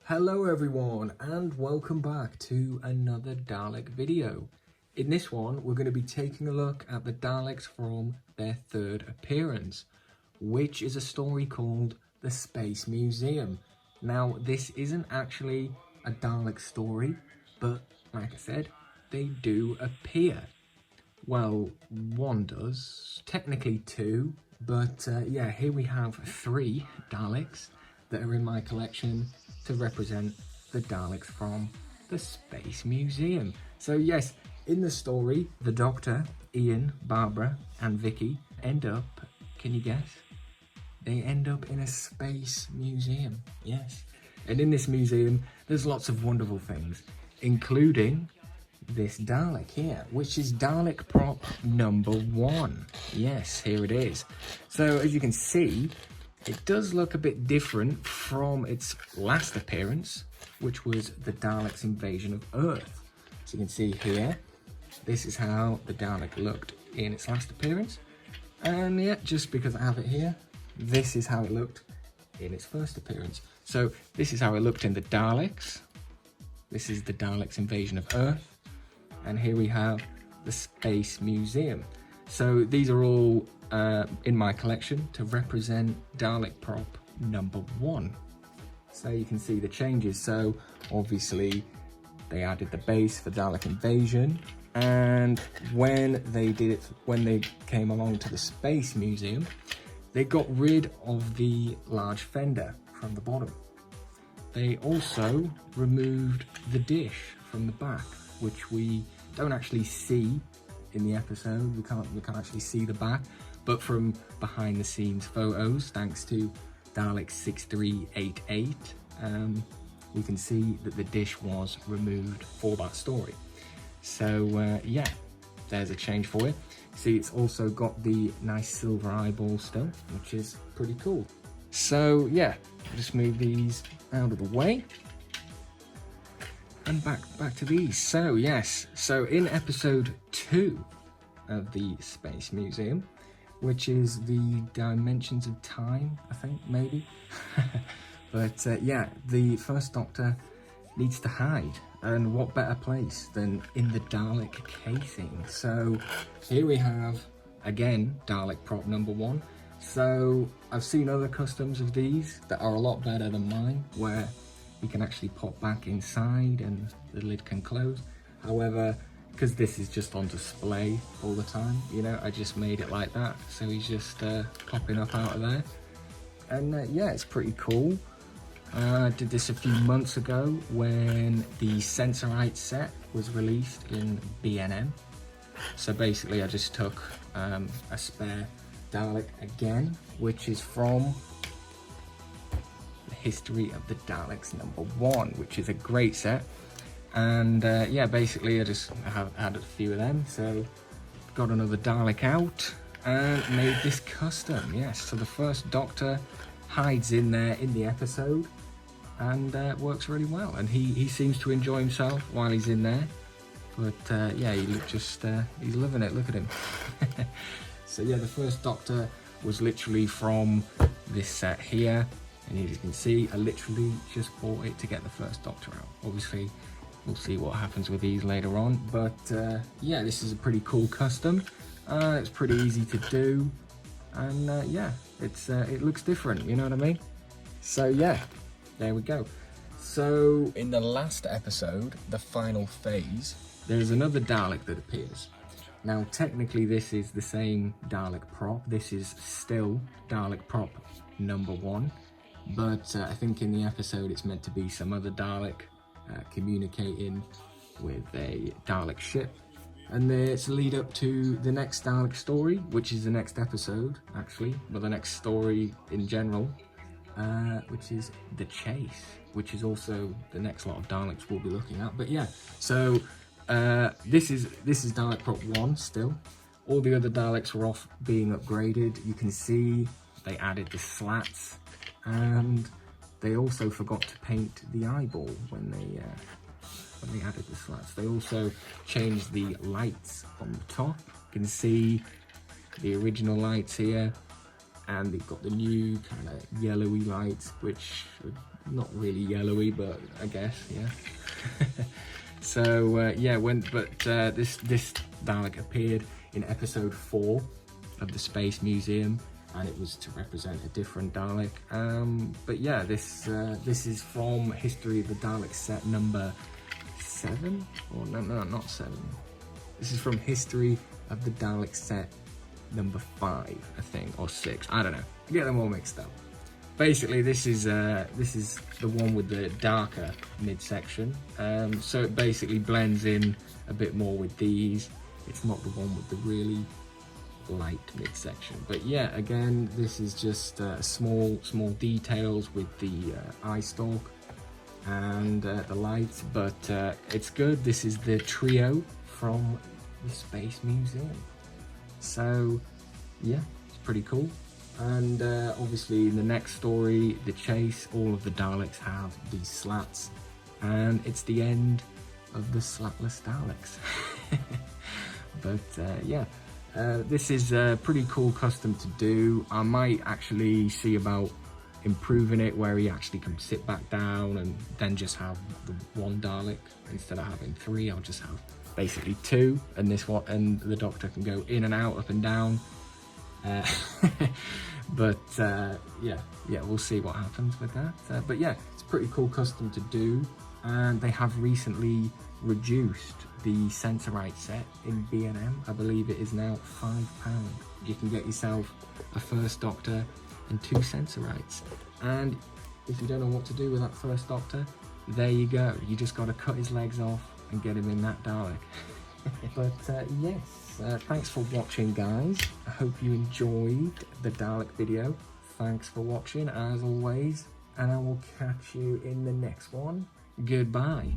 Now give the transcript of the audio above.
Hello everyone and welcome back to another Dalek video. In this one we're going to be taking a look at the Daleks from their third appearance, which is a story called The Space Museum. Now this isn't actually a Dalek story, but like I said, they do appear. Well, one does, technically two, but yeah, here we have three Daleks that are in my collection to represent the Daleks from the Space Museum. So yes, in the story, the Doctor, Ian, Barbara and Vicky end up, can you guess? They end up in a space museum, yes. And in this museum, there's lots of wonderful things, including this Dalek here, which is Dalek prop number 1. Yes, here it is. So as you can see, it does look a bit different from its last appearance, which was the Daleks' invasion of Earth. So you can see here, this is how the Dalek looked in its last appearance. And yeah, just because I have it here, this is how it looked in its first appearance. So this is how it looked in the Daleks. This is the Daleks' invasion of Earth. And here we have the Space Museum. So these are all in my collection to represent Dalek prop number 1. So you can see the changes. So obviously they added the base for Dalek invasion, and when they came along to the Space Museum, they got rid of the large fender from the bottom. They also removed the dish from the back, which we don't actually see in the episode. We can't actually see the back, but from behind the scenes photos, thanks to Dalek 6388, we can see that the dish was removed for that story. So yeah, there's a change for it. See, it's also got the nice silver eyeball still, which is pretty cool. So yeah, just move these out of the way. And back to these. So yes, so in episode 2 of the Space Museum, which is the Dimensions of Time, I think, maybe. But yeah, the first Doctor needs to hide, and what better place than in the Dalek casing. So here we have, again, Dalek prop number 1. So I've seen other customs of these that are a lot better than mine, where you can actually pop back inside and the lid can close. However, because this is just on display all the time, you know, I just made it like that. So he's just popping up out of there. And yeah, it's pretty cool. I did this a few months ago when the Sensorite set was released in B&M. So basically I just took a spare Dalek again, which is from History of the Daleks number 1, which is a great set. And yeah, basically I just have added a few of them, so got another Dalek out and made this custom. Yes, so the first Doctor hides in there in the episode and works really well, and he seems to enjoy himself while he's in there. But yeah, he's loving it. Look at him. So yeah, the first Doctor was literally from this set here. And as you can see, I literally just bought it to get the first Doctor out. Obviously, we'll see what happens with these later on. But yeah, this is a pretty cool custom. It's pretty easy to do. And yeah, it looks different, you know what I mean? So yeah, there we go. So in the last episode, the final phase, there's another Dalek that appears. Now, technically, this is the same Dalek prop. This is still Dalek prop number 1. But I think in the episode it's meant to be some other Dalek communicating with a Dalek ship. And it's a lead up to the next Dalek story, which is the next episode, actually. Well, the next story in general, which is The Chase, which is also the next lot of Daleks we'll be looking at. But yeah, so this is Dalek prop 1 still. All the other Daleks were off being upgraded. You can see they added the slats. And they also forgot to paint the eyeball when they added the slats. They also changed the lights on the top. You can see the original lights here, and they've got the new kind of yellowy lights, which not really yellowy, but I guess, yeah. So yeah, this Dalek appeared in episode 4 of the Space Museum, and it was to represent a different Dalek. But yeah, this is from History of the Daleks set number 7, or no, not 7. This is from History of the Daleks set number 5, I think, or 6. I don't know. I get them all mixed up. Basically, this is the one with the darker midsection. So it basically blends in a bit more with these. It's not the one with the really light midsection. But yeah, again, this is just small details with the eye stalk and the lights, but it's good. This is the trio from the Space Museum. So yeah, it's pretty cool. And obviously in the next story, The Chase, all of the Daleks have these slats, and it's the end of the slatless Daleks. But yeah, this is a pretty cool custom to do. I might actually see about improving it where he actually can sit back down and then just have the one Dalek. Instead of having 3, I'll just have basically 2, and this one, and the Doctor can go in and out, up and down. But yeah, we'll see what happens with that. But yeah, it's a pretty cool custom to do, and they have recently reduced the Sensorite set in B&M. I believe it is now £5. You can get yourself a First Doctor and 2 Sensorites, and if you don't know what to do with that First Doctor, there you go. You just got to cut his legs off and get him in that Dalek. But yes, thanks for watching, guys. I hope you enjoyed the Dalek video. Thanks for watching as always, and I will catch you in the next one. Goodbye.